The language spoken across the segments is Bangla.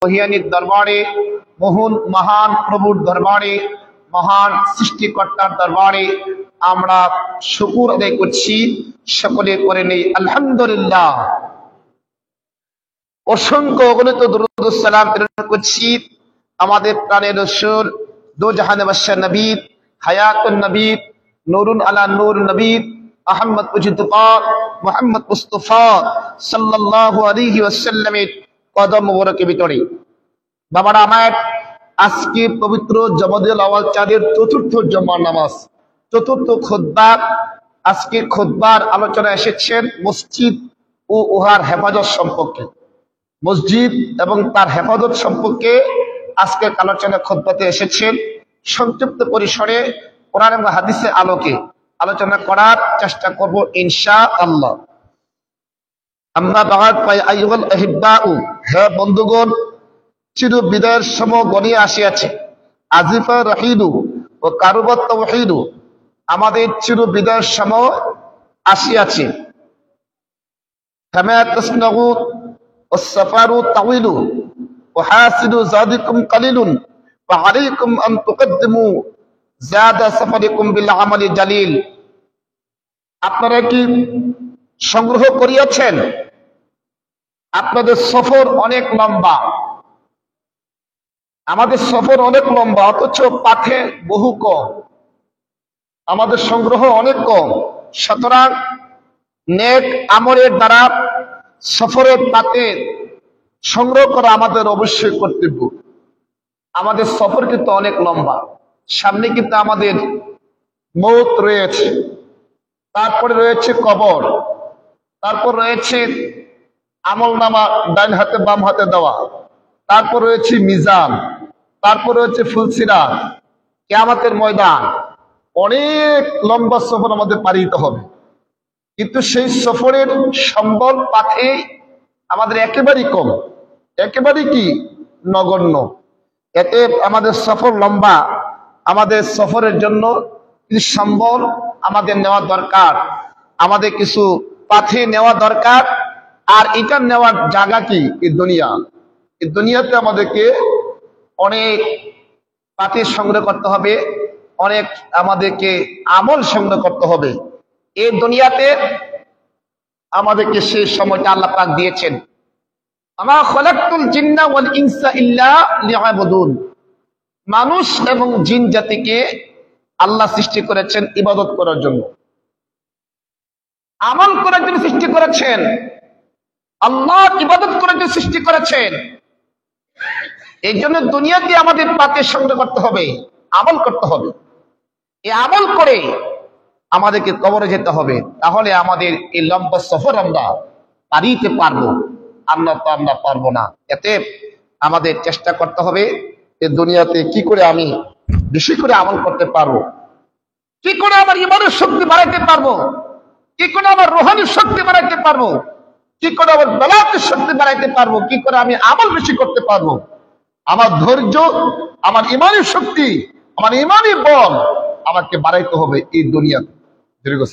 মহিয়ানির দরবারে, মহান প্রভুর দরবারে, মহান সৃষ্টিকর্তার দরবারে আমরা শুকর আদায় করছি। সকলে করে নেই আলহামদুলিল্লাহ। অসংখ্য অগণিত দুরূদ ও সালাম প্রেরণ করছি আমাদের প্রাণের রাসূল, দো জাহানের বাদশা নবী, হায়াতুন নবী, নূরুন আলা নূর নবী আহমদ মুজতবা মুহাম্মদ মুস্তাফা সাল্লাল্লাহু আলাইহি ওয়াসাল্লামের কদম মোবারকের ভিতরে। বাবারা আমার, আজকে পবিত্র জমাদুল আউয়াল চাঁদের চতুর্থ জুমার নামাজ, চতুর্থ খুতবা। আজকে খুতবার আলোচনা এসেছেন মসজিদ ও উহার হেফাজত সম্পর্কে। মসজিদ এবং তার হেফাজত সম্পর্কে আজকের আলোচনা খুতবাতে এসেছেন। সংক্ষিপ্ত পরিসরে কোরআন এবং হাদিসের আলোকে আলোচনা করার চেষ্টা করব ইনশাআল্লাহ। আম্মা বা'দ ফায়াইয়ুহাল আহিব্বাউ, হে বন্ধুগণ, চির বিদায়ের সময় গনিয়ে আসিয়াছে। আজিফা রাহিদু ও কারুবাত তাওহীদু, আমাদের চির বিদায়ের সময় আসিয়াছে। কামা তাসনাউ ওয়াস সাফারু তাওইলু ওয়া হাসিদু যাদিকুম কালিলুন ওয়া আলাইকুম আন তুকদ্দিমু যাদা সাফারিকুম বিল আমালি জালিল। আপনারা কি সংগ্রহ করিয়াছেন? আপনাদের সফর অনেক লম্বা, আমাদের সফর অনেক লম্বা, অথচ পাথে বহু কম, আমাদের সংগ্রহ অনেক কম। সুতরাং নেক আমলের দ্বারা সফরের পাথে সংগ্রহ করা আমাদের অবশ্যই কর্তব্য। আমাদের সফর কিন্তু অনেক লম্বা, সামনে কিন্তু আমাদের মৌত রয়েছে, তারপরে রয়েছে কবর, তারপর রয়েছে আমলনামা ডান হাতে বাম হাতে দেওয়া, তারপর রয়েছে মিজান, তারপর রয়েছে ফুলসিরাত, কিয়ামতের ময়দান। অনেক লম্বা সফর আমাদের পাড়ি দিতে হবে, কিন্তু সেই সফরের সম্বল পাথে আমাদের একেবারেই কম, একেবারেই কি নগণ্য। এতে আমাদের সফর লম্বা, আমাদের সফরের জন্য কিছু সম্বল আমাদের নেওয়া দরকার, আমাদের কিছু পাথে নেওয়া দরকার। আর এটা নেওয়ার জায়গা কি? এই দুনিয়া। এই দুনিয়াতে আমাদেরকে অনেক পাথে সংগ্রহ করতে হবে, অনেক আমাদেরকে আমল সংগ্রহ করতে হবে। এই দুনিয়াতে আমাদেরকে সেই সময়টা আল্লাহ পাক দিয়েছেন। আমা খালাকতুল জিন্না ওয়াল ইনসা ইল্লা লিয়াবুদুন, মানুষ এবং জিন জাতিকে আল্লাহ সৃষ্টি করেছেন ইবাদত করার জন্য, আমল করার জন্য সৃষ্টি করেছেন। আল্লাহ ইবাদত করার জন্য সৃষ্টি করেছেন। এই জন্য দুনিয়াতে আমাদের পাতে সংগ্রহ করতে হবে, আমল করতে হবে। এই আমল করে আমাদেরকে কবরে যেতে হবে, তাহলে আমাদের এই লম্বা সফর আমরা পাড়ি দিতে পারবো। আমরা পারবো না। এতে আমাদের চেষ্টা করতে হবে এই দুনিয়াতে কি করে আমি বেশি করে আমল করতে পারবো, কি করে আমার ইমানের শক্তি বাড়াইতে পারবো, কি করে আমার রুহানির শক্তি বাড়াইতে পারবো, কি করে আমার বেলাতের শক্তি বাড়াইতে পারবো, কি করে আমি আমল বেশি করতে পারবো। আমার ধৈর্য, আমার ইমানের শক্তি, আমার ইমানি বল আমাকে বাড়াইতে হবে এই দুনিয়াতে।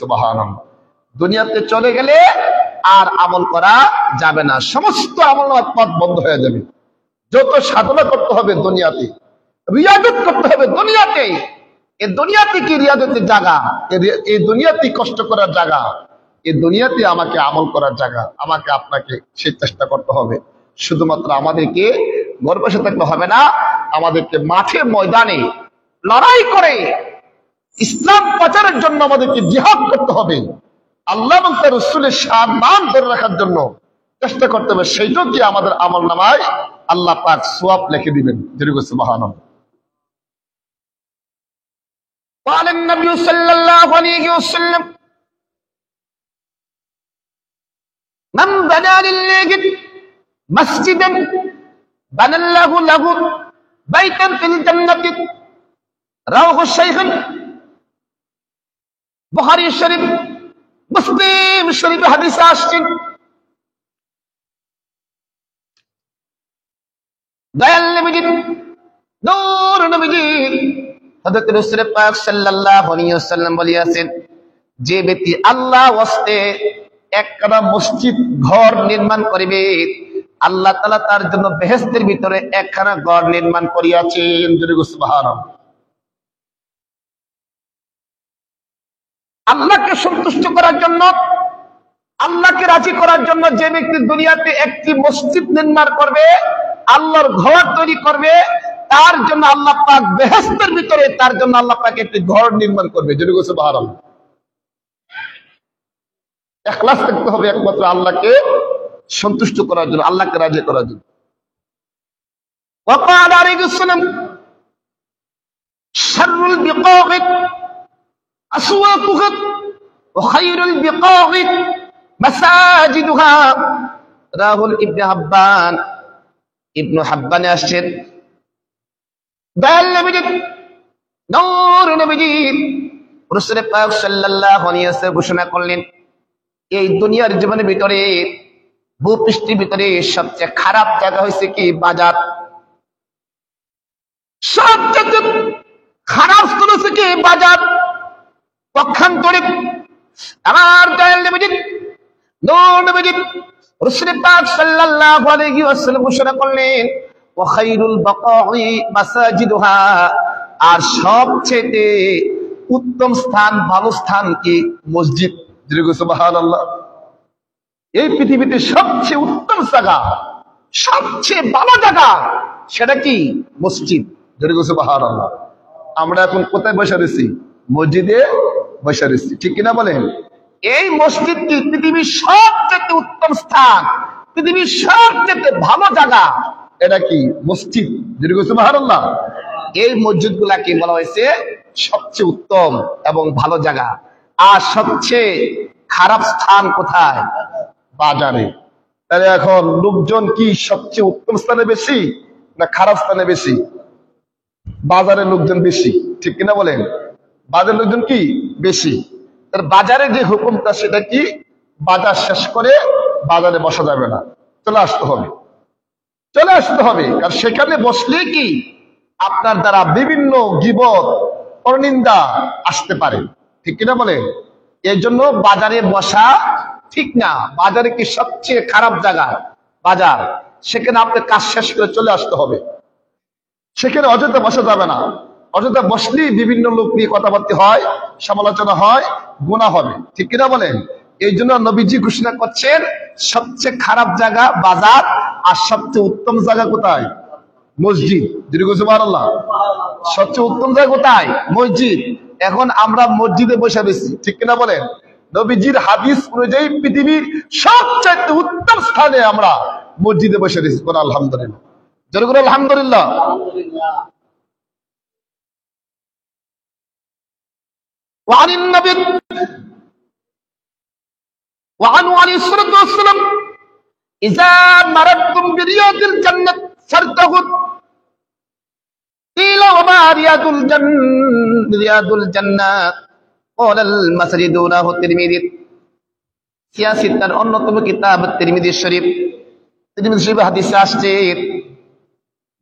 সুবহানাল্লাহ। দুনিয়াতে চলে গেলে আর আমল করা যাবে না, সমস্ত আমল পথ বন্ধ হয়ে যাবে। যত সাধনা করতে হবে দুনিয়াতে, রিয়াদত করতে হবে দুনিয়াতে। এই দুনিয়াতে কি রিয়াদতের জায়গা, এই দুনিয়াতে কষ্ট করার জায়গা, এই দুনিয়াতে আমাকে আমল করার জায়গা। আমাকে আপনাকে সেই চেষ্টা করতে হবে। শুধুমাত্র আমাদেরকে ঘর বসে থাকলে হবে না, আমাদেরকে মাঠে ময়দানে লড়াই করে ইসলাম প্রচারের জন্য আমাদেরকে জিহাদ করতে হবে। আল্লাহ এবং তার রাসূলের সম্মান ধরে রাখার জন্য চেষ্টা করতে হবে। সেইটাও কি আমাদের আমল নামায় আল্লাহ পাক সওয়াব লিখে দিবেন। সুবহানাল্লাহ। قال النبي صلى الله عليه وسلم من بنى لله مسجدا بنى الله له بيتا في الجنة رواه الشيخ বুখারী শরীফ, মুসলিম শরীফ হাদিস আসছে। দয়াল নবীজি, নূর নবীজি হযরত রাসূল পাক সাল্লাল্লাহু আলাইহি ওয়াসাল্লাম বলিয়াছেন, যে ব্যক্তি আল্লাহ ওয়াস্তে একখানা মসজিদ ঘর নির্মাণ করিবে, আল্লাহ তাআলা তার জন্য বেহেশতের ভিতরে একখানা ঘর নির্মাণ করিয়াছেন। সুবহানাল্লাহ। আল্লাহকে সন্তুষ্ট করার জন্য, আল্লাহকে রাজি করার জন্য যে ব্যক্তি দুনিয়াতে একটি মসজিদ নির্মাণ করবে, আল্লাহর ঘর তৈরি করবে, তার জন্য আল্লাহ পাক বেহেশতের ভিতরে তার জন্য আল্লাহ পাক একটি ঘর নির্মাণ করবে। সুবহানাল্লাহ। ইখলাস থাকতে হবে একমাত্র আল্লাহকে সন্তুষ্ট করার জন্য, আল্লাহকে রাজি করার জন্য। ওয়াকাল আলাইহিস সালাম শাররুল বিকা'i আসওয়াকুহা ওয়া খায়রুল বিকা'i মাসাজিদুহা। রাহুল ইবনে হাব্বান, ইবনে হাব্বানে আসছেন, দয়াল নবীজি, নূর নবীজি রাসূল পাক সাল্লাল্লাহু আলাইহি ওয়াসাল্লাম ঘোষণা করলেন, এই দুনিয়ার জীবনের ভিতরে, ভূপৃষ্ঠের ভিতরে সবচেয়ে খারাপ জায়গা হয়েছে কি? বাজার। সবচেয়ে খারাপ স্থান হচ্ছে কি? বাজার। পক্ষান্তরে আমার দয়াল নবীজি, নূর নবীজি রাসূল পাক সাল্লাল্লাহু আলাইহি ওয়াসাল্লাম ঘোষণা করলেন, ওয়া খায়রুল বাকা'i মাসাজিদুহা, আর সবচেয়ে উত্তম স্থান, ভালো স্থান কি? মসজিদ। সুবহানাল্লাহ। এই পৃথিবীতে সবচেয়ে উত্তম জায়গা, সবচেয়ে ভালো জায়গা, সেটা কি? মসজিদ। সুবহানাল্লাহ। আমরা এখন কোথায় বসে রয়েছি? মসজিদে বসে রয়েছি, ঠিক কিনা বলেন? এই মসজিদটি পৃথিবীর সবচেয়ে উত্তম স্থান, পৃথিবীর সবচেয়ে ভালো জায়গা, এটা কি? মসজিদ। সুবহানাল্লাহ। এই মসজিদ গুলাকে বলা হয়েছে সবচেয়ে উত্তম এবং ভালো জায়গা। আর সবচেয়ে খারাপ স্থান কোথায়? বাজারে। তাহলে এখন লোকজন কি সবচেয়ে উত্তম স্থানে বেশি না খারাপ স্থানে বেশি? বাজারের লোকজন বেশি, ঠিক কিনা বলেন? বাজারের লোকজন কি বেশি। বাজারে যে হুকুমটা, সেটা কি? বাজার শেষ করে বাজারে বসা যাবে না, চলে আসতে হবে, চলে আসতে হবে। কারণ সেখানে বসলে কি আপনার দ্বারা বিভিন্ন গীবত, পরনিন্দা আসতে পারে, ঠিক কিনা বলেন? এই জন্য বাজারে বসা ঠিক না। বাজারে কি সবচেয়ে খারাপ জায়গা? বাজার। সেখানে আপনি কাজ শেষ করে চলে আসতে হবে, সেখানে অযথা বসা যাবে না। অযথা বসলেই বিভিন্ন লোক নিয়ে কথাবার্তা হয়, সমালোচনা হয়, গুনাহ হবে, ঠিক কিনা বলেন? এই জন্য নবীজি ঘোষণা করছেন সবচেয়ে খারাপ জায়গা বাজার, আর সবচেয়ে উত্তম জায়গা কোথায়? মসজিদ। সুবহানাল্লাহ। সবচেয়ে উত্তম জায়গা কোথায়? মসজিদ। এখন আমরা মসজিদে বসে রয়েছি, ঠিক কিনা বলেন? নবীজির হাদিস অনুযায়ী পৃথিবীর সবচেয়ে উত্তম স্থানে আমরা মসজিদে বসে রয়েছি। আলহামদুলিল্লাহ, জোরে করে আলহামদুলিল্লাহ। وعن النبي وعنه عليه الصلاة والسلام إذا مررتم برياض الجنة فارتهوا قيل وما رياض الجنة قال المسجد رواه الترمذي। সিয়াসিতার অন্যতম কিতাব তিরমিজি শরীফ, তিরমিজি শরীফ হাদিসে আসছে,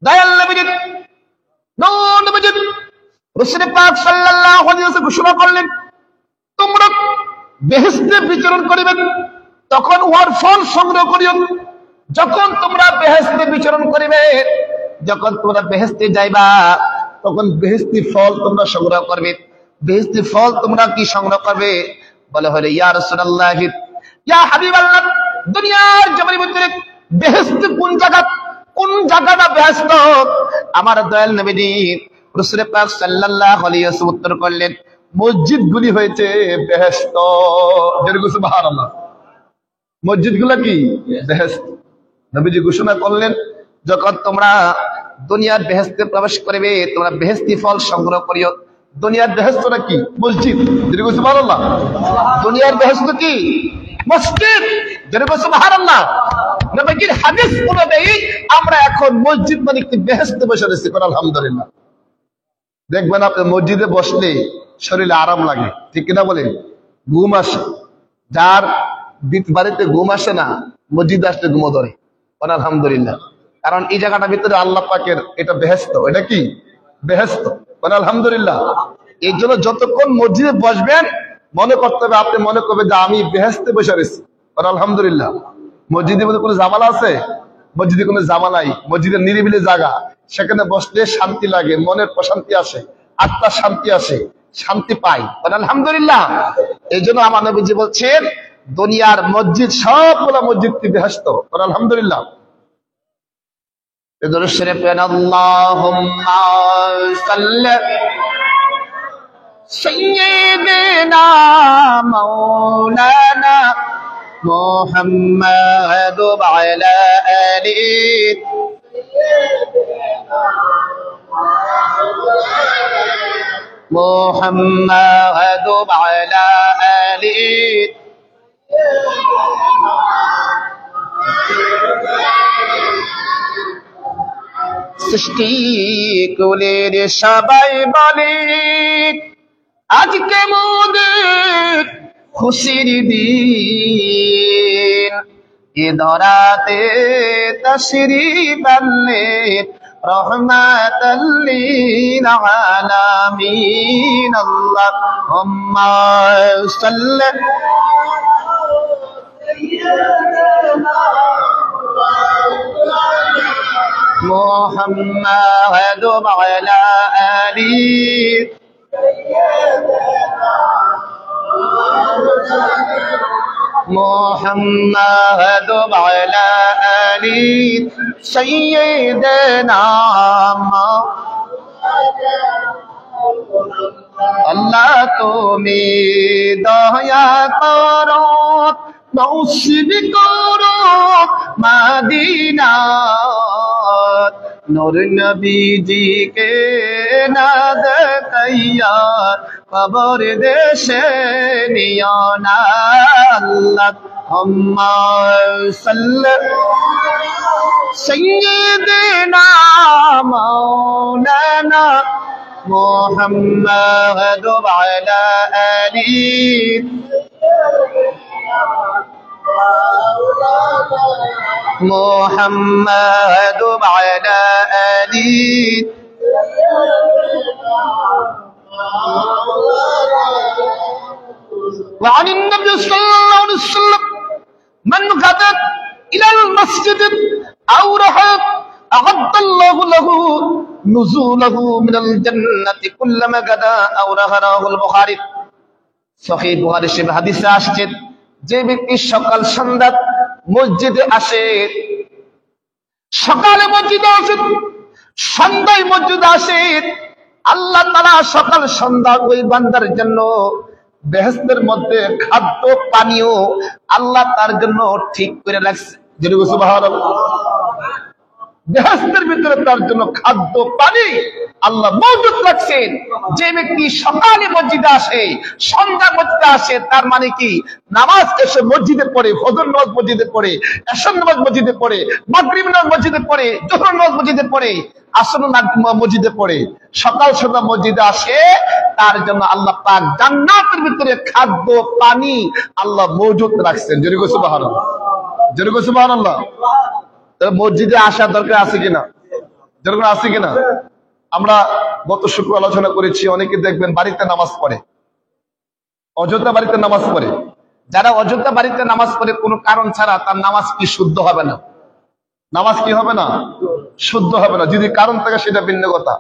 দয়াল নবীজি, নূর নবীজি রাসূল পাক সাল্লাল্লাহু আলাইহি ওয়াসাল্লাম ঘোষণা করলেন, তোমরা বেহেশতে বিচরণ করিবে, তখন উহার ফল সংগ্রহ করিও। যখন তোমরা বেহেশতে বিচরণ করিবে, যখন তোমরা বেহেশতে যাইবা, তখন বেহেশতি ফল তোমরা সংগ্রহ করবে। বেহেশতি ফল তোমরা কি সংগ্রহ করবে? বলে হলো, ইয়া রাসূলুল্লাহ, ইয়া হাবিবাল্লাহ, দুনিয়ার জমির ভিতরে বেহেশত কোন জায়গা? কোন জায়গাটা বেহেশত? আমার দয়াল নবীজি রাসূল পাক সাল্লাল্লাহু আলাইহি ওয়াসাল্লাম উত্তর করলেন, মসজিদগুলি হয়েছে বেহেশত। সুবহানাল্লাহ। মসজিদগুলো কি? বেহেশত। নবীজি ঘোষণা করলেন, যখন তোমরা দুনিয়ার বেহেশতে প্রবেশ করবে, তোমরা বেহেশতি ফল সংগ্রহ করিও। দুনিয়ার বেহেশতটা কি? মসজিদ। সুবহানাল্লাহ। দুনিয়ার বেহেশত কি? মসজিদ। সুবহানাল্লাহ। নবীজির হাদিস অনুযায়ী আমরা এখন মসজিদ মানে কি বেহেশতে বসে রয়েছি। আলহামদুলিল্লাহ। দেখবেন আপনি মসজিদে বসলে শরীরে আরাম লাগে, ঠিক কিনা বলেন? ঘুম আসে। যার বাড়িতে ঘুম আসে না, মসজিদে আসলে ঘুমো ধরে। আলহামদুলিল্লাহ। কারণ এই জায়গাটার ভিতরে আল্লাহ পাকের এটা বেহেশত। এটা কি? বেহেশত। আলহামদুলিল্লাহ। এই জন্য যতক্ষণ মসজিদে বসবেন মনে করতে হবে, আপনি মনে করবেন যে আমি বেহেশতে বসে রয়েছি। আলহামদুলিল্লাহ। মসজিদের মধ্যে কোনো ঝামেলা আছে? মসজিদে কোনো জামা নাই, মসজিদের নিরিবিলি জায়গা, সেখানে বসলে শান্তি লাগে, মনের প্রশান্তি আসে, আত্মার শান্তি আসে, শান্তি পাই। আলহামদুলিল্লাহ। এই জন্য আমার নবীজি বলছেন দুনিয়ার মসজিদ সবগুলো মসজিদ বেহেশত। আলহামদুলিল্লাহ। আল্লাহুম্মা সাল্লি সাইয়্যিদিনা মাওলানা মুহাম্মাদ ওয়া আলা আলিহি মুহাম্মাদ ওয়া আলা আলিহি সৃষ্টি কুলের সবাই বলে আজকে মোদের খুশির দিন, এ ধরাতে তাশরীফ আনলেন রহমাতাল লিল আলামিন। আল্লাহুম্মা সাল্লি মুহাম্মাদ ওয়া আলা আলিহি মুহাম্মাদ ওয়া আলা আলিহি সাইয়্যিদানা। আল্লাহ তুমি দয়া করো, নসিব করো মদিনা, নূর নবীজি কে না দেখাইয়া কবর দেশে নিও না। আল্লাহুম্মা সাল্লি সাইয়্যিদিনা মাওলানা মুহাম্মাদ ওয়া আলা আলিহি মুহাম্মাদ ওয়া আলা আলিহি ওয়া আনিন নবী সাল্লাল্লাহু আলাইহি ওয়াসাল্লাম মান গাদাত ইলাল মসজিদ আও রাহাত আ'আদ্দাল্লাহু লাহু নুজুলাহু মিনাল জান্নাতি কুল্লামা গাদা আও রাহা। রাওয়াহুল বুখারী। সহিহ বুখারী শরীফ হাদিসে আসছে যে ব্যক্তি সকাল সন্ধ্যা মসজিদে আসে, সকালে মসজিদে আসে, সন্ধ্যায় মসজিদে আসে, আল্লাহ তাআলা সকাল সন্ধ্যা ওই বান্দার জন্য বেহেশতের মধ্যে খাদ্য পানীয় আল্লাহ তার জন্য ঠিক করে রাখছে। সুবহানাল্লাহ। বেহেশতের ভিতরে তার জন্য খাদ্য পানি আল্লাহ মজুদ রাখছেন। যে ব্যক্তি সকালে মসজিদে আসে, সন্ধ্যা মসজিদে আসে, তার মানে কি নামাজ এসে মসজিদে পড়ে, ফজর নামাজ মসজিদে পড়ে, এশার নামাজ মসজিদে পড়ে, মাগরিব নামাজ মসজিদে পড়ে, যোহর নামাজ মসজিদে পড়ে, আসর নামাজ মসজিদে পড়ে, সকাল সন্ধ্যা মসজিদে আসে, তার জন্য আল্লাহ পাক জান্নাতের ভিতরে খাদ্য পানি আল্লাহ মজুদ রাখছেন। জোরে কই সুবহানাল্লাহ, জোরে কই সুবহানাল্লাহ। মসজিদে আসার দরকার আছে কিনা? দরকার আছে কিনা? আমরা গত শুক্র আলোচনা করেছি, অনেকে দেখবেন বাড়িতে নামাজ পড়ে, অযথা বাড়িতে নামাজ পড়ে। যারা অযথা বাড়িতে নামাজ পড়ে কোনো কারণ ছাড়া, তার নামাজ কি শুদ্ধ হবে না? নামাজ কি হবে না? শুদ্ধ হবে না। যদি কারণ থাকে সেটা ভিন্ন কথা।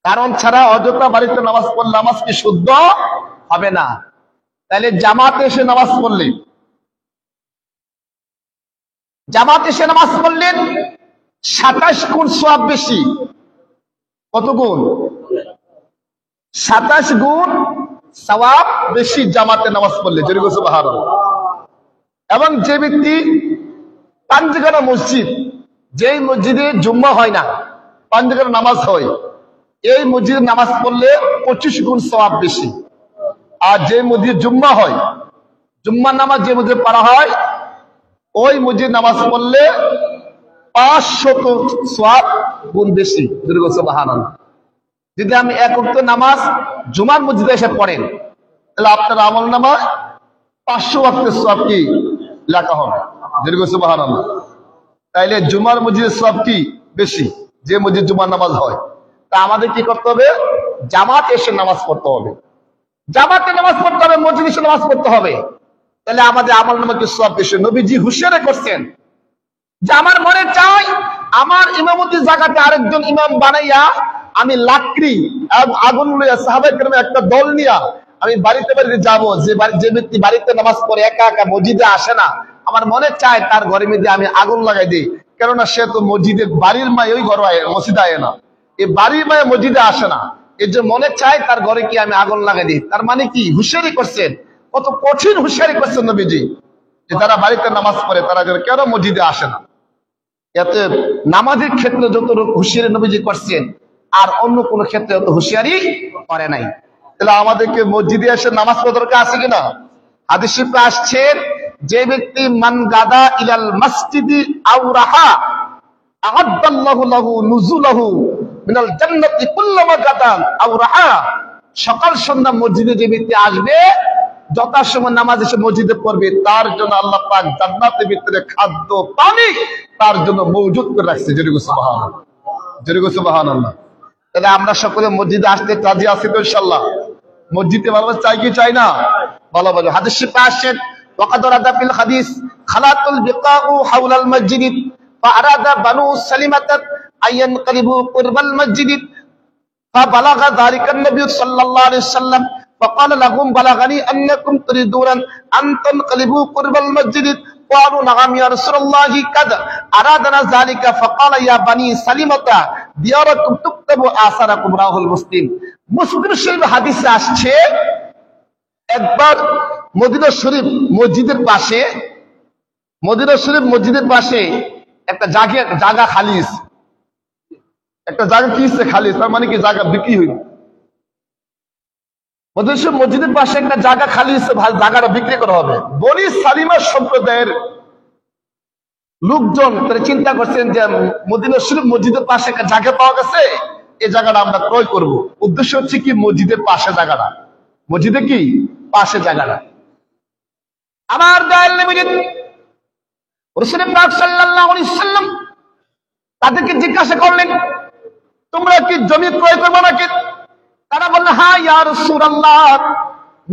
কারণ ছাড়া অযথা বাড়িতে নামাজ পড়লে নামাজ কি শুদ্ধ হবে না? তাহলে জামাতে এসে নামাজ পড়লে, জামাতে এসে নামাজ পড়লেন 27 গুণ সওয়াব বেশি। কত গুণ? 27 গুণ সওয়াব বেশি জামাতে নামাজ পড়লে। জোরে বলো সুবহানাল্লাহ। এবং যে ব্যক্তি পাঞ্জগানা মসজিদ, যেই মসজিদে জুম্মা হয় না, পাঞ্জগানা নামাজ হয়, এই মসজিদে নামাজ পড়লে 25 গুণ সওয়াব বেশি। আর যে মসজিদে জুম্মা হয়, জুম্মার নামাজ যে মসজিদে পড়া হয়, ওই মসজিদ নামাজ পড়লে 500 সওয়াব গুণ বেশি। জোরে বলো সুবহানাল্লাহ। যদি আমি এক ওয়াক্ত নামাজ জুমার মসজিদে এসে পড়েন, তাহলে আপনার আমলনামায় 500 ওয়াক্তের সওয়াব কি লেখা হবে। জোরে বলো সুবহানাল্লাহ। তাইলে জুমার মসজিদের সওয়াব কি বেশি, যে মসজিদ জুমার নামাজ হয়। তা আমাদের কি করতে হবে? জামাত এসে নামাজ পড়তে হবে, জামাতে নামাজ পড়তে হবে, মসজিদে এসে নামাজ পড়তে হবে। তাহলে আমাদের আমলনামায় কি সওয়াব বেশি। নবীজি হুঁশিয়ারি করছেন যে আমার মনে চাই আমার ইমামতি জায়গাতে আরেকজন ইমাম বানাইয়া আমি লাকড়ি আগুন লইয়া সাহাবায়ে কেরামের একটা দল নিয়া আমি বাড়িতে বাড়িতে যাবো। যে ব্যক্তি বাড়িতে নামাজ পড়ে একা একা মসজিদে আসে না, আমার মনে চায় তার ঘরের মধ্যে আমি আগুন লাগাই দিই, কেননা সে তো মসজিদের বাড়ির মায় ওই ঘর মসজিদে আয় না, এই বাড়ির মায় মসজিদে আসে না, এর যে মনে চায় তার ঘরে কি আমি আগুন লাগাই দিই। তার মানে কি হুঁশিয়ারি করছেন, কত কঠিন হুঁশিয়ারি করছেন নবীজি, যে যারা বাড়িতে নামাজ পড়ে তারা কেন মসজিদে আসে না। এতে নামাজের ক্ষেত্রে যত হুঁশিয়ারি নবীজি করছেন আর অন্য কোন ক্ষেত্রে অত হুঁশিয়ারি করে নাই। তাহলে আমাদেরকে মসজিদে এসে নামাজ পড়ার দরকার আছে কিনা? হাদিস শরীফে আসছে, যে ব্যক্তি মান গাদা ইলাল মসজিদি আও রাহা আ'আদাল্লাহু লাহু নুজুলাহু মিনাল জান্নাতি কুল্লামা গাদা আও রাহা, সকাল সন্ধ্যা মসজিদে যে ব্যক্তি আসবে, যথাসময় নামাজ এসে মসজিদে পড়বে, তার জন্য আল্লাহ পাক জান্নাতের ভিতরে খাদ্য পানি তার জন্য মওজুদ করে রাখছে। জোরে সুবহানাল্লাহ, জোরে সুবহানাল্লাহ। তাহলে আমরা সকলে মসজিদে আসতে রাজি আছি তো ইনশাআল্লাহ? মসজিদে ভালোবাসা চাই কি চাই না? ভালোবাসা। হাদিস শরীফে আসছে, ওয়াকাদ রাদা ফিল হাদিস খালাতুল বিকাউ হাওলাল মসজিদ ফাআরাদা বানু সালিমাত আয়ানকালিবু কুরবাল মসজিদ ফাবালাগা যালিকা নবী সাল্লাল্লাহু আলাইহি ওয়াসাল্লাম فقال لهم بلغني انكم تريدون ان تنقلبوا قرب المسجد قالوا نعم يا رسول الله قد ارادنا ذلك فقال يا بني سلمة دياركم تكتب آثاركم رواه مسلم। মুসলিম শরীফ হাদিসে আসছে, একবার মদিনা শরীফ মসজিদের পাশে একটা জায়গা খালি, একটা জায়গা কি খালি, তার মানে কি জায়গা বিক্রি হইল। মসজিদের পাশে একটা জায়গা খালি হচ্ছে, জায়গাটা বিক্রি করা হবে। বনি সালিমা সম্প্রদায়ের লোকজন তারা চিন্তা করছেন যে মদিনা শরীফ মসজিদের পাশে একটা জায়গা পাওয়া গেছে, এই জায়গাটা আমরা ক্রয় করব। উদ্দেশ্য হচ্ছে কি মসজিদের পাশে জায়গাটা, মসজিদে কি পাশে জায়গাটা। আমার দয়াল নবী রাসূল পাক সাল্লাল্লাহু আলাইহি ওয়াসাল্লাম তাদেরকে জিজ্ঞাসা করলেন, তোমরা কি জমি ক্রয় করবে নাকি? তারা বলল, হ্যাঁ ইয়া রাসূলুল্লাহ,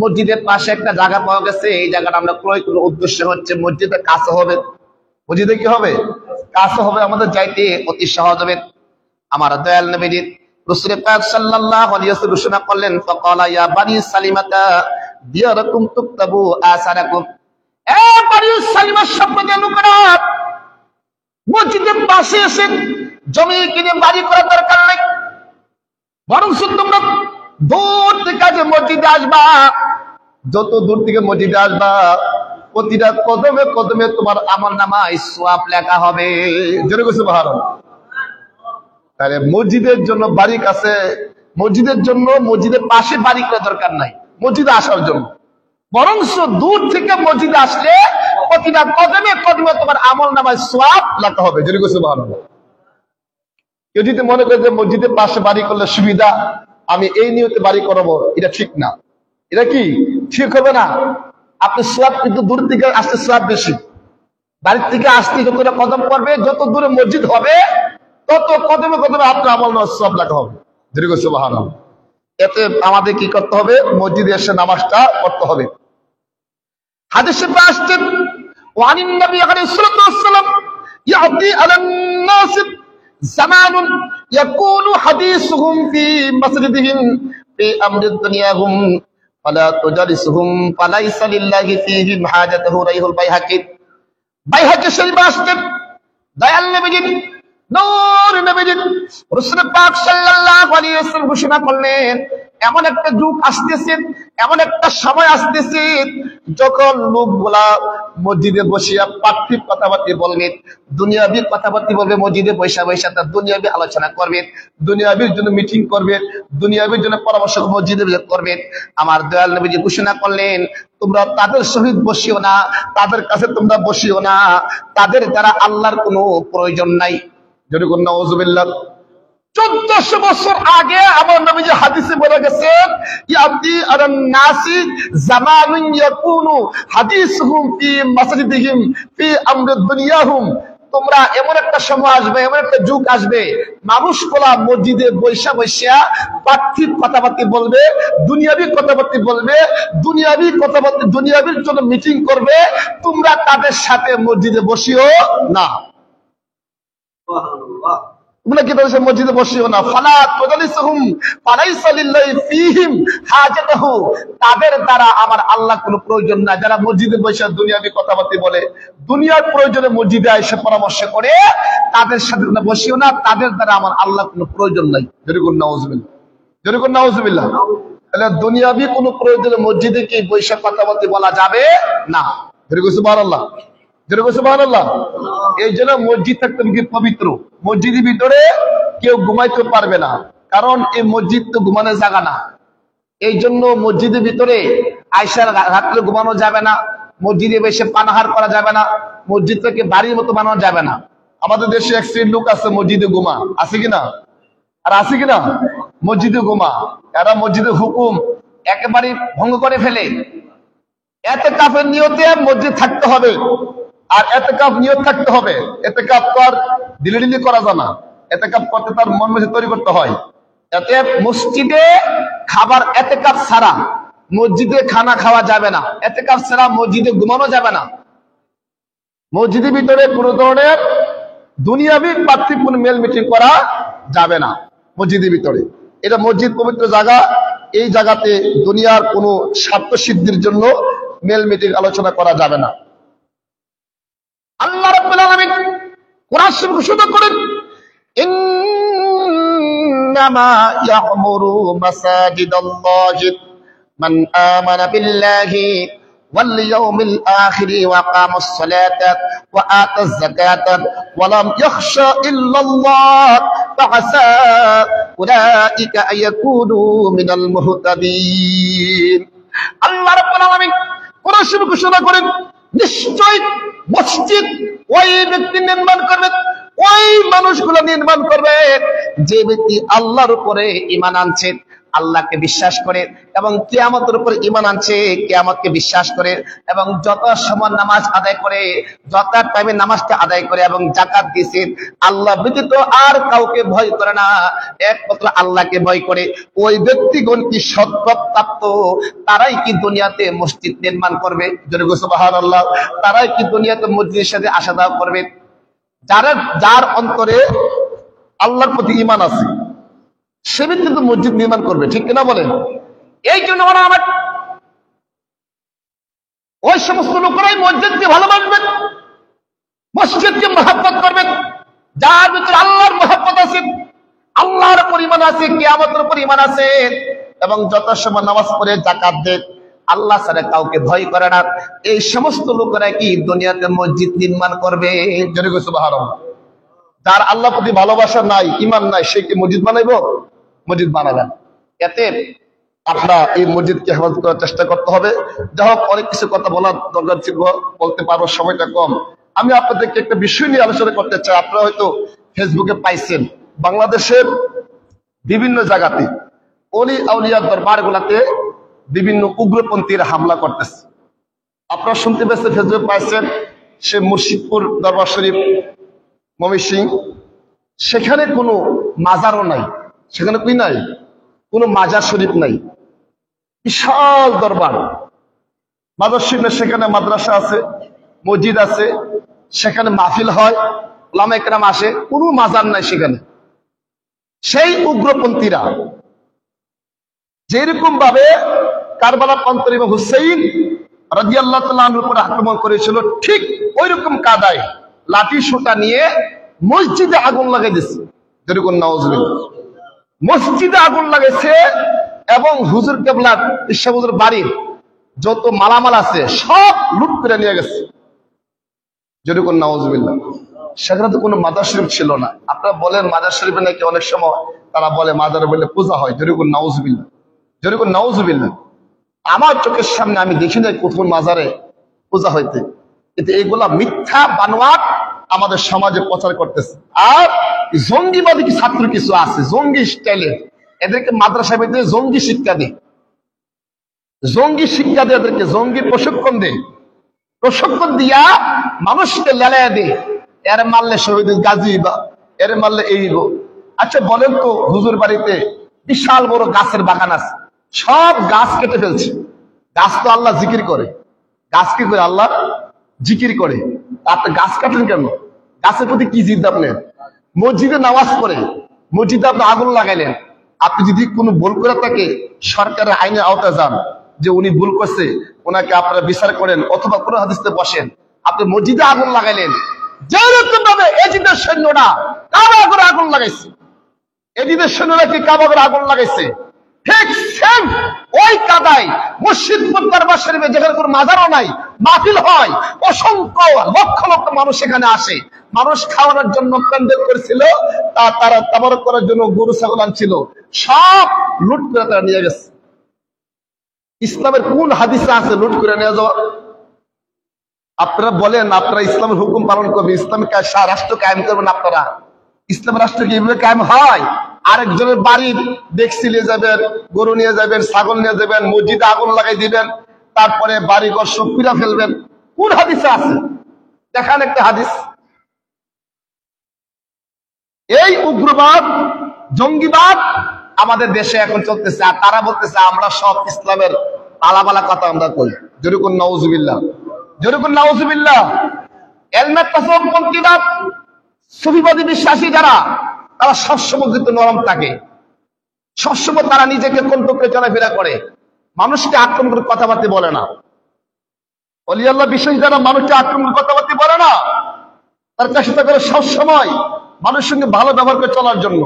মসজিদের পাশে একটা জায়গা পাওয়া গেছে, এই জায়গাটা আমরা ক্রয় করব। উদ্দেশ্য হচ্ছে মসজিদের কাছে হবে, মসজিদে কি হবে, কাছে হবে, আমাদের যাইতে অতি সহজ হবে। আমার দয়াল নবী রাসূল পাক সাল্লাল্লাহু আলাইহি ওয়াসাল্লাম ঘোষণা করলেন, ফাকালা ইয়া বানি সালিমাতা দিয়ারাকুম তুকতাবু আসারাকুম, এ বানি সালিমা সম্প্রদায়ের লোকেরা, মসজিদের পাশে এসে জমি কিনে বাড়ি করার দরকার নাই, বরং তোমরা দূর থেকে যে মসজিদে আসবা, যত দূর থেকে মসজিদে আসবা, প্রতিটা কদমে কদমে তোমার আমলনামায় সওয়াব লেখা হবে। জোরে সুবহানাল্লাহ। তাহলে মসজিদের জন্য বাড়ি কাছে, মসজিদের জন্য মসজিদের পাশে বাড়ি করার দরকার নাই মসজিদে আসার জন্য, বরং দূর থেকে মসজিদে আসলে প্রতিটা কদমে কদমে তোমার আমলনামায় সওয়াব লেখা হবে। জোরে সুবহানাল্লাহ। কেউ যদি মনে করে যে মসজিদের পাশে বাড়ি করলে সুবিধা, আমি এই নিয়তে বাড়ি করাবো, এটা ঠিক না, এটা কি ঠিক হবে না। আপনি সওয়াব কিন্তু দূর থেকে আসতে সওয়াব বেশি, বাড়ির থেকে আসতে যতটা কদম পড়বে, যত দূরে মসজিদ হবে তত কদমে কদমে আপনার আমলনামায় সওয়াব লেখা হবে। দীর্ঘ সুবহানাল্লাহ। এতে আমাদের কি করতে হবে, মসজিদে এসে নামাজটা পড়তে হবে। হাদিসে আসছে, ওয়ানিন নবী আলাইহিস সালাতু ওয়াস সালাম ইয়াতি আলান নাস জামানুন ইয়াকুনু হাদিসুহুম ফি মাসজিদিহিম ফি আমরি দুনিয়াহুম ফালা তুজালিসুহুম ফালাইসা লিল্লাহি ফীহিম হাজাতুহু রাইহুল বাইহাকী শরীফ আসছে, দয়াল নবীজি নূর নবীজি রাসূল পাক সাল্লাল্লাহু আলাইহি ওয়াসাল্লাম ঘোষণা করলেন, এমন একটা যুগ আসতেছে, এমন একটা সময় আসতেছে, যখন লোকগুলা মসজিদে বসিয়া পার্থিব কথাবার্তা বলবে, দুনিয়াবি কথাবার্তা বলবে, মসজিদে বৈশা বৈশা তার দুনিয়াবি আলোচনা করবে, দুনিয়াবির জন্য মিটিং করবে, দুনিয়াবির জন্য পরামর্শ মসজিদে করবে। আমার দয়াল নবীজি ঘোষণা করলেন, তোমরা তাদের সহিত বসিও না, তাদের কাছে তোমরা বসিও না, তাদের দ্বারা আল্লাহর কোনো প্রয়োজন নাই। যদি কোন নাউযুবিল্লাহ। 1400 বছর আগে আমার নবীজি হাদিসে বলে গেছেন, ইয়াতি আলান নাসি জামানুন ইয়াকুনু হাদিসুহুম ফি মাসজিদিহিম ফি আমরি দুনিয়াহুম, তোমরা এমন একটা সময় আসবে, এমন একটা যুগ আসবে, মানুষগুলা মসজিদে বৈশা বৈশা পার্থিব কথাবার্তা বলবে, দুনিয়াবি কথাবার্তা বলবে, দুনিয়াবি কথাবার্তা, দুনিয়াবির জন্য মিটিং করবে, তোমরা তাদের সাথে মসজিদে বসিও না। তোমরা কি তাদের সাথে মসজিদে বসিও না। ফালা তুজালিসুহুম ফালাইসা লিল্লাহি ফীহিম হাজাতুহু, তাদের দ্বারা আমার আল্লাহ কোনো প্রয়োজন না। যারা মসজিদে বসে দুনিয়াবি কথাবার্তা বলে, দুনিয়ার প্রয়োজনে মসজিদে এসে পরামর্শ করে, তাদের সাথে তোমরা বসিও না, তাদের দ্বারা আমার আল্লাহ কোনো প্রয়োজন নাই। যেরকম নাউজুবিল্লাহ, যেরকম নাউজুবিল্লাহ। তাহলে দুনিয়াবি কোনো প্রয়োজনে মসজিদে কি বৈশাখ কথাবার্তা বলা যাবে না। যেরকম সুবহানাল্লাহ, যেরকম সুবহানাল্লাহ। এই জন্য মসজিদ থাকতে কি পবিত্র, মসজিদের ভিতরে কেউ ঘুমাইতে পারবে না, কারণ এই মসজিদ তো ঘুমানোর জায়গা না। এই জন্য মসজিদের ভিতরে আয়সার রাত্রে ঘুমানো যাবে না, মসজিদে বসে পানাহার করা যাবে না, মসজিদটাকে বাড়ির মতো বানানো যাবে না। আমাদের দেশে এক শ্রেণীর লোক আছে মসজিদে ঘুমা, আছে কিনা? আর আছে কিনা? মসজিদে ঘুমা, এরা মসজিদের হুকুম একেবারে ভঙ্গ করে ফেলে। ইতিকাফের নিয়তে মসজিদ থাকতে হবে, আর ইতিকাফ নিয়ত থাকতে হবে। ইতিকাফ তো আর দিলে দিলে করা যায় না, ইতিকাফ করতে তার মন মেজাজ তৈরি করতে হয়। এতে মসজিদে খাবার, ইতিকাফ ছাড়া মসজিদে খানা খাওয়া যাবে না, ইতিকাফ ছাড়া মসজিদে ঘুমানো যাবে না। মসজিদের ভিতরে কোনো ধরনের দুনিয়াবি পার্থিবপূর্ণ মেল মিটিং করা যাবে না মসজিদের ভিতরে। এটা মসজিদ পবিত্র জায়গা, এই জায়গাতে দুনিয়ার কোনো স্বার্থ সিদ্ধির জন্য মেল মিটিং আলোচনা করা যাবে না। আল্লাহ রাব্বুল আলামিন কোরআন শরীফ ঘোষণা করেন, ইন্নামা ইয়া'মুরু মাসাজিদাল্লাহি মান আমানা বিল্লাহি ওয়াল ইয়াউমিল আখির ওয়া আকামাস সালাতা ওয়া আতাজ যাকাতা ওয়া লাম ইয়াখশা ইল্লাল্লাহ ফাআসা উলাইকা আয়াকুনু মিনাল মুহতাদিন। আল্লাহ রাব্বুল আলামিন কোরআন শরীফ ঘোষণা করেন, নিশ্চয় মসজিদ ওই ব্যক্তি নির্মাণ করবে, ওই মানুষগুলো নির্মাণ করবে যে ব্যক্তি আল্লাহর উপরে ঈমান আনছে, আল্লাহকে বিশ্বাস করে, এবং কিয়ামতের উপরে ঈমান আনছে, কিয়ামতকে বিশ্বাস করে, এবং যত সময় নামাজ আদায় করে, যত টাইমে নামাজটা আদায় করে, এবং যাকাত দিয়েছে, আল্লাহ ব্যতীত আর কাউকে ভয় করে না, একমাত্র আল্লাহকে ভয় করে, ওই ব্যক্তিগণ কি সৎপ্রাপ্ত, তারাই কি দুনিয়াতে মসজিদ নির্মাণ করবে। সুবহানাল্লাহ। তারাই কি দুনিয়াতে মসজিদের সাথে আসা যাওয়া করবে। যার অন্তরে আল্লাহর প্রতি ঈমান আছে, সে ব্যক্তি তো মসজিদ নির্মাণ করবে, ঠিক কিনা বলেন? এই জন্য আমার ওই সমস্ত লোকেরাই মসজিদকে ভালোবাসবেন, মসজিদকে মহব্বত করবেন, যার ভিতরে আল্লাহর মহব্বত আছে, আল্লাহর উপর ঈমান আছে, কিয়ামতের উপর ঈমান আছে, এবং যত সময় নামাজ পড়ে যাকাত দেয়, আল্লাহ ছাড়া কাউকে ভয় করে না, এই সমস্ত লোকেরা কি দুনিয়াতে মসজিদ নির্মাণ করবে। সুবহানাল্লাহ। যার আল্লাহ প্রতি ভালোবাসা নাই, ঈমান নাই, সে কি মসজিদ বানাইবো? মসজিদ বানাবেন। এতে আপনারা এই মসজিদকে হেফাজত করার চেষ্টা করতে হবে। যাই হোক, অনেক কিছু কথা বলার দরকার ছিল, বলতে পারবো, সময়টা কম। আমি আপনাদেরকে একটা বিষয় নিয়ে আলোচনা করতে চাই। আপনারা হয়তো ফেসবুকে পাইছেন, বাংলাদেশের বিভিন্ন জায়গাতে অলি আউলিয়ার দরবার গুলাতে বিভিন্ন উগ্রপন্থীরা হামলা করতেছে। আপনারা শুনতে পেয়েছেন, ফেসবুকে পাইছেন, সে মুর্শিদপুর দরবার শরীফ ময়মনসিংহ, সেখানে কোনো মাজারও নাই, সেখানে কি নাই, কোনো মাজার শরীফ নাই, বিশাল দরবার। মাজার শরীফ না, সেখানে মাদ্রাসা আছে, মসজিদ আছে, সেখানে মাহফিল হয়, ওলামা একরাম আসে, কোনো মাজার নাই সেখানে। সেই উগ্রপন্থীরা যেরকম ভাবে কারবালা প্রান্তর ইমাম হুসাইন রাদিয়াল্লাহু তাআলা আনহুর উপর আক্রমণ করেছিল, ঠিক ওইরকম কাদায় লাঠি সোটা নিয়ে মসজিদে আগুন লাগাই দিচ্ছে। যেরকম নাউজুবিল্লাহ, মসজিদে আগুন লাগাইছে, এবং হুজুর কেবলার ইসা হুজুর বাড়ির যত মালামাল আছে সব লুট করে নিয়ে গেছে। যেরকম নাউজুবিল্লাহ। সেখানে তো কোনো মাজার শরীফ ছিল না। আপনারা বলেন মাজার শরীফে নাকি অনেক সময় তারা বলে মাজারে বলে পূজা হয়। যেরকম নাউজুবিল্লাহ, যেরকম নাউজুবিল্লাহ। আমার চোখের সামনে আমি দেখি নাই কোন মাজারে পূজা হইতে, কিন্তু এইগুলা মিথ্যা বানোয়াট আমাদের সমাজে প্রচার করতেছে। আর জঙ্গিবাদী কি ছাত্র কিছু আছে, জঙ্গি স্টাইলে, এদেরকে মাদ্রাসা ভিতরে জঙ্গি শিক্ষা দেয়, জঙ্গি শিক্ষা দিয়ে এদেরকে জঙ্গি প্রশিক্ষণ দেয়, প্রশিক্ষণ দিয়া মানুষকে লেলাইয়া দেয়। এর মারলে শহীদ গাজী, বা এর মারলে এই। আচ্ছা বলেন তো, হুজুর বাড়িতে বিশাল বড় গাছের বাগান আছে, সব গাছ কেটে ফেলছে। গাছ তো আল্লাহ জিকির করে, গাছ কি করে? আল্লাহ জিকির করে। আপনি গাছ কাটেন কেন? গাছের প্রতি কি জিদ আপনার? মসজিদে নামাজ পড়ে মসজিদে আপনি আগুন লাগাইলেন। আপনি যদি কোনো ভুল করে থাকে সরকারের আইনের আওতায় যান, যে উনি ভুল করছে, ওনাকে আপনারা বিচার করেন, অথবা কোনো হাদিসে বসেন। আপনি মসজিদে আগুন লাগাইলেন, যেরকম ভাবে এজিদের সৈন্যরা কাবা করে আগুন লাগাইছে, এজিদের সৈন্যরা কি কাবা করে আগুন লাগাইছে, ঠিক সেম ওই কাদায় মসজিদপুর দরবার শরীফে যেখানে কোনো মাজারও নাই, মাহফিল হয়, অসংখ্য লক্ষ লক্ষ মানুষ সেখানে আসে, মানুষ খাওয়ানোর জন্য প্যান্ডেল করেছিল, তারা তাবারক করার জন্য গরু ছাগল আনছিল, সব লুট করে তারা নিয়ে গেছে। ইসলামের কোন হাদিসে আছে লুট করে নিয়ে যাওয়া? আপনারা বলেন আপনারা ইসলামের হুকুম পালন করবেন, ইসলামিক রাষ্ট্র কায়েম করবেন, আপনারা ইসলাম রাষ্ট্র কি এভাবে কায়েম হয়? আরেকজনের বাড়ির দেখছি নিয়ে যাবেন, গরু নিয়ে যাবেন, ছাগল নিয়ে যাবেন, মসজিদে আগুন লাগাই দিবেন, তারপরে বাড়িঘর সব পিরা ফেলবেন। কোন হাদিসে আছে দেখান একটা হাদিস। এই উগ্রবাদ জঙ্গিবাদ আমাদের দেশে এখন চলতেছে, আর তারা বলতেছে আমরা সব ইসলামের পালাপালা কথা আমরা কই। যেরকম নাউজুবিল্লাহ, যেরকম নাউজুবিল্লাহ। এলমেট তাসাউফপন্থীরা, সুফিবাদী বিশ্বাসী যারা, তারা সবসময় কিন্তু নরম থাকে, সবসময় তারা নিজেকে কণ্ঠকে চলাফেরা করে, মানুষকে আক্রমণ করে কথাবার্তা বলে না। ওলি আল্লাহ বিশ্বাসী যারা মানুষকে আক্রমণ করে কথাবার্তা বলে না, তার চেষ্টা করে সবসময় মানুষের সঙ্গে ভালো ব্যবহার করে চলার জন্য।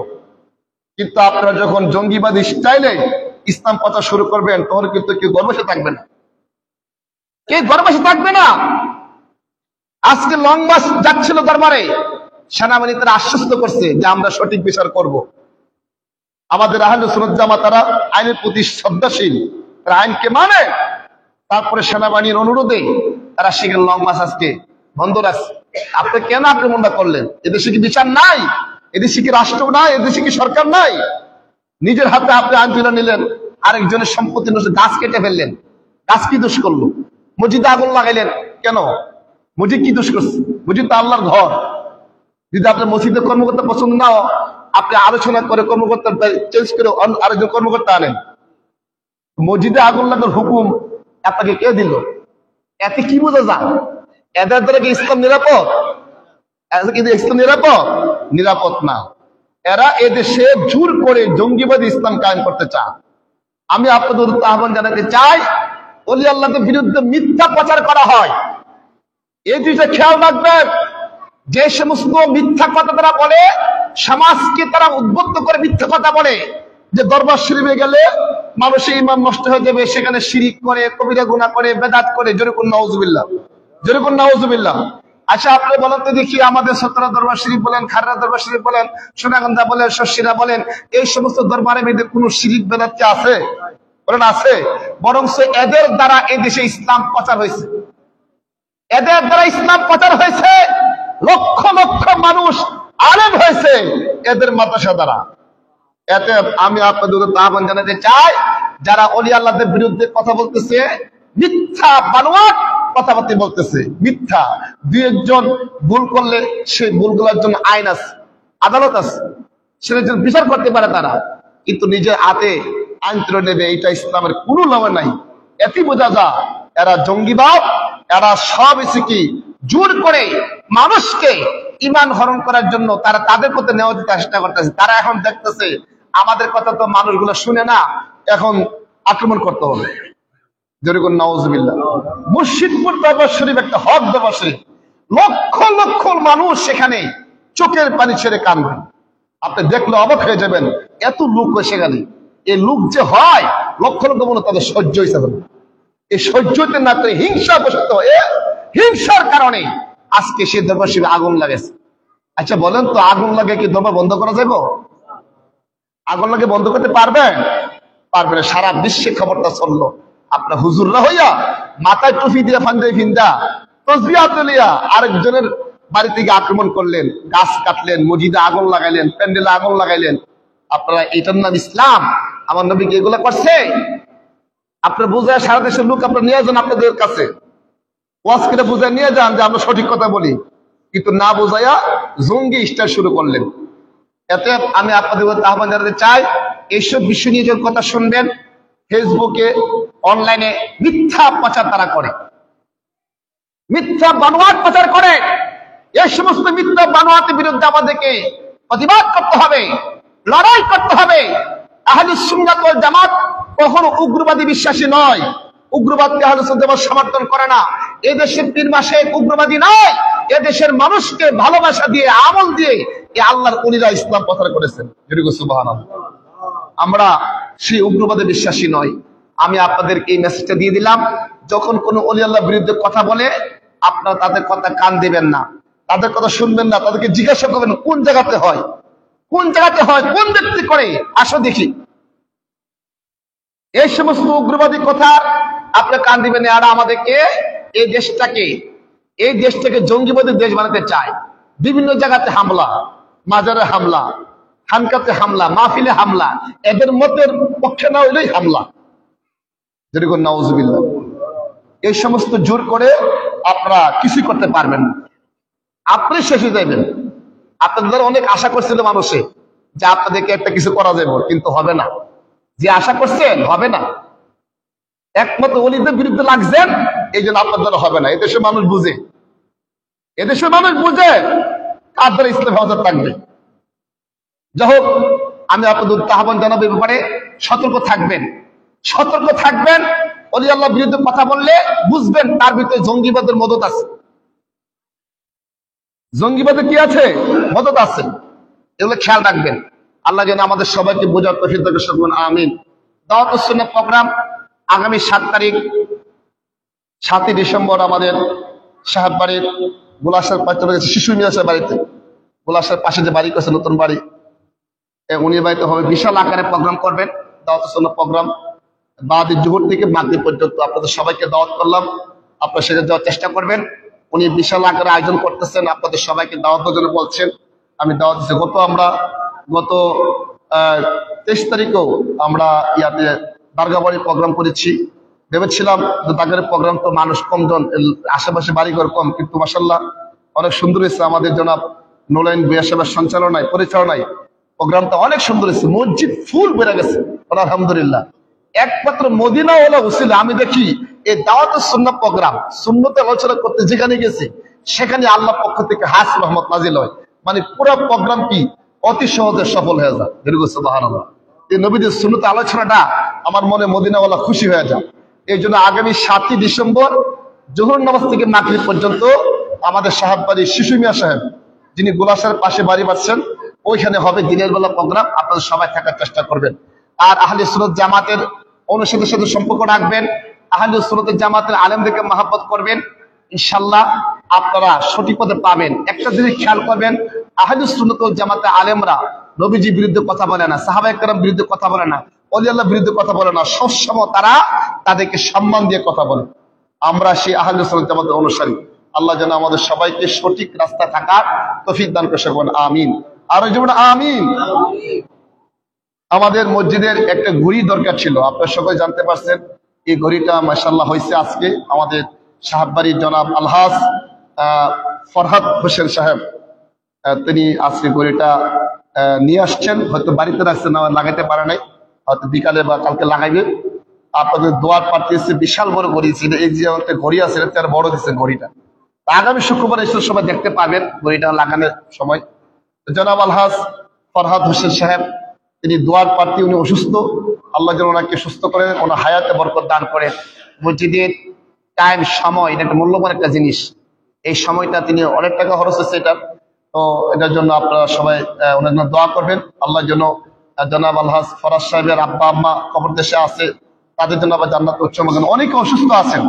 কিন্তু আপনারা যখন জঙ্গিবাদী স্টাইলে ইসলাম কথা শুরু করবেন, তখন কিন্তু কেউ গর্বসে থাকবে না, কেউ গর্বসে থাকবে না। আজকে লং মার্চ যাচ্ছিল দরবারে, সেনাবাহিনী তারা আশ্বস্ত করছে যে আমরা সঠিক বিচার করব। আমাদের আহলে সুন্নাত জামাত তারা আইনের প্রতি শ্রদ্ধাশীল, তারা আইনকে মানে। তারপরে সেনাবাহিনীর অনুরোধে তারা সেখানে লং মার্চ আজকে বন্ধ রাখছে। আপনি কেন আক্রমণটা করলেন? এদেশে কি বিচার নাই? এদেশে কি রাষ্ট্র নাই? এদেশে কি সরকার নাই? নিজের হাতে আপনি আইন তুলে নিলেন, আরেকজনের সম্পত্তি নষ্ট, গাছ কেটে ফেললেন। গাছ কি দোষ করলো? মসজিদে আগুন লাগাইলেন কেন? মসজিদ কি দোষ করছে? মসজিদ তো আল্লাহর ঘর। যদি আপনার মসজিদের কর্মকর্তা পছন্দ না, আপনি আলোচনা করে কর্মকর্তা চেঞ্জ করে আরেকজন কর্মকর্তা আনেন। মসজিদে আগুন লাগার হুকুম আপনাকে কে দিল? এতে কি বোঝা যায়? এদের দ্বারা কি ইসলাম নিরাপদ? ইসলাম নিরাপদ? নিরাপদ না। এরা এদেশে জোর করে জঙ্গিবাদী ইসলাম কায়েম করতে চায়। আমি আপনাদের আহ্বান জানাতে চাই, ওলি আল্লাহদের বিরুদ্ধে মিথ্যা প্রচার করা হয়, এই দুইটা খেয়াল রাখবেন। যে সমস্ত মিথ্যা কথা তারা বলে, সমাজকে তারা উদ্বুদ্ধ করে মিথ্যা কথা বলে যে দরবার শরীফে গেলে মানুষের ঈমান নষ্ট হয়ে যাবে, সেখানে শিরিক করে, কবিরা গুনাহ করে, বেদাত করে, যেরকম নাউজুবিল্লাহ, যেরকম নাউজুবিল্লাহ। আচ্ছা আপনি বলেন তো দেখি, আমাদের সতরা দরবার শরীফ বলেন, খাররা দরবার শরীফ বলেন, সোনাগন্ধা বলেন, শশিরা বলেন, এই সমস্ত দরবারের মধ্যে কোন শিরিক বেদাত কি আছে? বলেন আছে? বরং এদের দ্বারা এই দেশে ইসলাম প্রচার হয়েছে, এদের দ্বারা ইসলাম প্রচার হয়েছে, লক্ষ লক্ষ মানুষ আলেম হয়েছে এদের মাদ্রাসা দ্বারা। এতে আমি আপনাদের আহ্বান জানাতে চাই, যারা ওলি আল্লাহদের বিরুদ্ধে কথা বলতেছে, মিথ্যা বানোয়াট কথাবার্তা বলতেছে, মিথ্যা, দুই একজন ভুল করলে সেই ভুলগুলোর জন্য আইন আছে, আদালত আছে, সেটার জন্য বিচার করতে পারে তারা, কিন্তু নিজের হাতে আইন তুলে নেবে, এটা ইসলামের কোনো লড়াই নাই। এটি বোঝা যায় এরা জঙ্গিবাদ, এরা সব এসে কি জোর করে মানুষকে ঈমান হরণ করার জন্য তারা তাদের পথে নেওয়ার চেষ্টা করতেছে। তারা এখন দেখতেছে আমাদের কথা তো মানুষগুলো শুনে না, এখন আক্রমণ করতে হবে। যেরকম নাউজুবিল্লাহ, মুর্শিদপুর দরবার শরীফ একটা হক দরবার শরীফ, লক্ষ লক্ষ মানুষ সেখানে চোখের পানি ছেড়ে কাঁদবে। আপনি দেখলে অবাক হয়ে যাবেন, এত লোক হয় সেখানে। এই লোক যে হয় লক্ষ লক্ষ মানুষ, তাদের সহ্য হয়েছে না, এই সহ্যতে না করে হিংসা বসত হয়ে, হিংসার কারণে আজকে সে দরবার শরীফে আগুন লাগেছে। আচ্ছা বলেন তো, আগুন লাগে কি দরবার বন্ধ করা যাবে? আগুন লাগে বন্ধ করতে পারবেন? পারবে না। সারা বিশ্বে খবরটা চললো, আপনার হুজুররা হইয়া মাথায় টুপি দিয়ে ফান্দাই ফিন্দা তসবিহ তুলিয়া আরেকজনের বাড়ি থেকে আক্রমণ করলেন, গাছ কাটলেন, মসজিদে আগুন লাগাইলেন, প্যান্ডেলে আগুন লাগাইলেন। আপনারা এটার নাম ইসলাম? আমার নবী কি এগুলা করছে? আপনারা বুঝায় সারা দেশের লোক আপনারা নিয়ে যান আপনাদের কাছে, ওয়াজ করে বুঝায় নিয়ে যান যে আমরা সঠিক কথা বলি, কিন্তু না বুঝাইয়া জঙ্গি স্টাইল শুরু করলেন। এতে আমি আপনাদের আহ্বান জানাতে চাই, এইসব বিষয় নিয়ে যখন কথা শুনবেন, ফেসবুকে অনলাইনে মিথ্যা প্রচার তারা করে, মিথ্যা বানোয়াট প্রচার করে। এই সমস্ত মিথ্যা বানোয়াটের বিরুদ্ধে আমাদেরকে প্রতিবাদ করতে হবে, লড়াই করতে হবে। আহলুস সুন্নাত ওয়াল জামাত কখনো উগ্রবাদী বিশ্বাসী নয়, উগ্রবাদকে আহলুস সুন্নাত জামাত সমর্থন করে না। এই দেশের পীর মাশায়েখ উগ্রবাদী নয়, এ দেশের মানুষকে ভালোবাসা দিয়ে, আমল দিয়ে এই আল্লাহর ওলিরা ইসলাম প্রচার করেছেন। সুবহানাল্লাহ। আমরা সেই উগ্রবাদে বিশ্বাসী নয়। আমি আপনাদেরকে এই মেসেজটা দিয়ে দিলাম, যখন কোনো ওলি আল্লাহর বিরুদ্ধে কথা বলে আপনারা তাদের কথা কান দিবেন না, তাদের কথা শুনবেন না, তাদেরকে জিজ্ঞাসা করবেন কোন জায়গাতে হয়, কোন জায়গাতে হয়, কোন ব্যক্তি করে, আসো দেখি। এই সমস্ত উগ্রবাদী কথা আপনারা কান দিবেন না। আর আমাদেরকে এই দেশটাকে জঙ্গিবাদী দেশ বানাতে চায়। বিভিন্ন জায়গাতে হামলা, মাজারে হামলা, খানকাতে হামলা, মাহফিলে হামলা, এদের মতের পক্ষে না হইলেই হামলা। যেরকম নাউজুবিল্লাহ। এই সমস্ত জোর করে আপনারা কিছুই করতে পারবেন না, আপনি শেষ হয়ে যাবেন। আপনাদের অনেক আশা করছিল মানুষে যে আপনাদেরকে একটা কিছু করা যাবে, কিন্তু হবে না। যে আশা করছেন হবে না, একমাত্র ওলিদের বিরুদ্ধে লাগছেন, এই জন্য আপনার দ্বারা হবে না। এদেশের মানুষ বুঝে, এদেশের মানুষ বুঝে কার দ্বারা ইসলাম হেফাজত থাকবে। যাই হোক, আমি আপনাদের আহ্বান জানাবো এই ব্যাপারে সতর্ক থাকবেন, সতর্ক থাকবেন। ওলি আল্লাহর বিরুদ্ধে কথা বললে বুঝবেন তার ভিতরে জঙ্গিবাদের মদত আছে। জঙ্গিবাদে কি আছে? মদত আছে। এগুলো খেয়াল রাখবেন। আল্লাহ যেন আমাদের সবাইকে বোঝার তৌফিক দান করেন। আমিন। দাওয়াতুস সুন্নাহ প্রোগ্রাম আগামী 7 তারিখ 7ই ডিসেম্বর আমাদের সাহেববাড়ির গোলাসার পাশে চলে গেছে শিশু মিয়াসের বাড়িতে, গোলাসার পাশে যে বাড়ি করেছে নতুন বাড়ি, উনি বাড়িতে হবে। বিশাল আকারে প্রোগ্রাম করবেন, দাওয়াতুস সুন্নাহ প্রোগ্রাম। বাদ জোহর থেকে মাগরিব পর্যন্ত আপনাদের সবাইকে দাওয়াত করলাম, আপনারা সেখানে যাওয়ার চেষ্টা করবেন। উনি বিশাল আকারে আয়োজন করতেছেন, আপনাদের সবাইকে দাওয়াত দেওয়ার জন্য বলছেন। আমি দাওয়াত দিচ্ছি। গত 23 তারিখেও আমরা ইয়াতে দারগাবাড়ি প্রোগ্রাম করেছি। ভেবেছিলাম যে দারগার প্রোগ্রাম তো মানুষ কমজন, আশেপাশে বাড়িঘর কম, কিন্তু মাশাআল্লাহ অনেক সুন্দর হয়েছে। আমাদের জনাব নোলাইন ভূঁইয়া সাহেবের পরিচালনায় প্রোগ্রামটা অনেক সুন্দর হয়েছে। মসজিদ ফুল বেড়ে গেছে আলহামদুলিল্লাহ। একমাত্র মদিনা ওলা উসিলা আমি দেখি এই দাওয়াতুস সুন্নাহ প্রোগ্রাম, সুন্নতে আলোচনা করতে যেখানে গেছে সেখানে আল্লাহর পক্ষ থেকে হাস রহমত নাজিল হয়। মানে পুরো প্রোগ্রাম কি অতি সহজে সফল হয়ে যায়। সুবহানাল্লাহ। এই নবীদের সুন্নতে আলোচনাটা আমার মনে মদিনাওয়ালা খুশি হয়ে যায়। এই জন্য আগামী 7ই ডিসেম্বর জোহর নামাজ থেকে মাগরিব পর্যন্ত আমাদের সাহেববাড়ি শিশু মিয়া সাহেব, যিনি গোলাসার পাশে বাড়ি পাচ্ছেন, ওইখানে হবে দিনের বেলা প্রোগ্রাম। আপনাদের সবাই থাকার চেষ্টা করবেন। আর আহলে সুন্নাত জামাতের অনুসারীদের সাথে সম্পর্ক রাখবেন, আহলে সুন্নাত জামাতের আলেমদেরকে মহব্বত করবেন। ইনশাআল্লাহ আপনারা সঠিক পথে পাবেন। একটা জিনিস খেয়াল করবেন, আহলে সুন্নাত ওয়াল জামাতের আলেমরা নবীজির বিরুদ্ধে কথা বলে না, সাহাবায়ে কেরাম বিরুদ্ধে কথা বলে না, ওলি আল্লাহর বিরুদ্ধে কথা বলে না। সবসময় তারা তাদেরকে সম্মান দিয়ে কথা বলে। আমরা সেই আহলে সুন্নাত জামাতের অনুসারী। আল্লাহ যেন আমাদের সবাইকে সঠিক রাস্তা থাকার তৌফিক দান করেন। আমিন। আর যেমন আমিন। আমাদের মসজিদের একটা ঘড়ি দরকার ছিল, আপনারা সবাই জানতে পারছেন। এই ঘড়িটা মাশাআল্লাহ হয়েছে আজকে। আমাদের সাহেববাড়ির জনাব আলহাজ ফরহাদ হোসেন সাহেব, তিনি আজকে ঘড়িটা নিয়ে আসছেন। হয়তো বাড়িতে রাখছেন, লাগাইতে পারে নাই, হয়তো বিকালে বা কালকে লাগাইবে। আপনাদের দোয়ার পাঠিয়েছে। বিশাল বড় ঘড়ি ছিল। এই যে একটা ঘড়ি আছে এটা বড় দিচ্ছে ঘড়িটা। আগামী শুক্রবার এসে সবাই দেখতে পাবেন ঘড়িটা লাগানোর সময়। জনাব আলহাজ ফরহাদ হোসেন সাহেব, তিনি দোয়ার প্রার্থী, উনি অসুস্থ। আল্লাহ যেন ওনাকে সুস্থ করেন, ওনার হায়াতে বরকত দান করেন। মসজিদের টাইম, সময়, এটা একটা মূল্যবান একটা জিনিস। এই সময়টা তিনি অনেক টাকা খরচ হচ্ছে এটা, তো এটার জন্য আপনারা সবাই ওনার জন্য দোয়া করবেন। আল্লাহ যেন জনাব আলহাজ ফরাজ সাহেবের আব্বা আম্মা কবর দেশে আছে, তাদের জন্য আবার জান্নাত উচ্চ মাকাম। অনেকে অসুস্থ আছেন।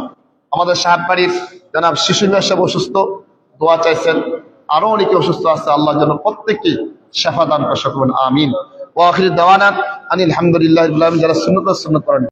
আমাদের সাহেববাড়ির জনাব শিশু মিয়া সাহেব অসুস্থ, দোয়া চাইছেন। আরো অনেকে অসুস্থ আছে। আল্লাহ যেন প্রত্যেককে শেফা দান করবেন। আমিন। ওয়া আখিরু দাওয়ানা আনিল হামদুলিল্লাহি রাব্বিল আলামিন। যারা সুন্নাত করেন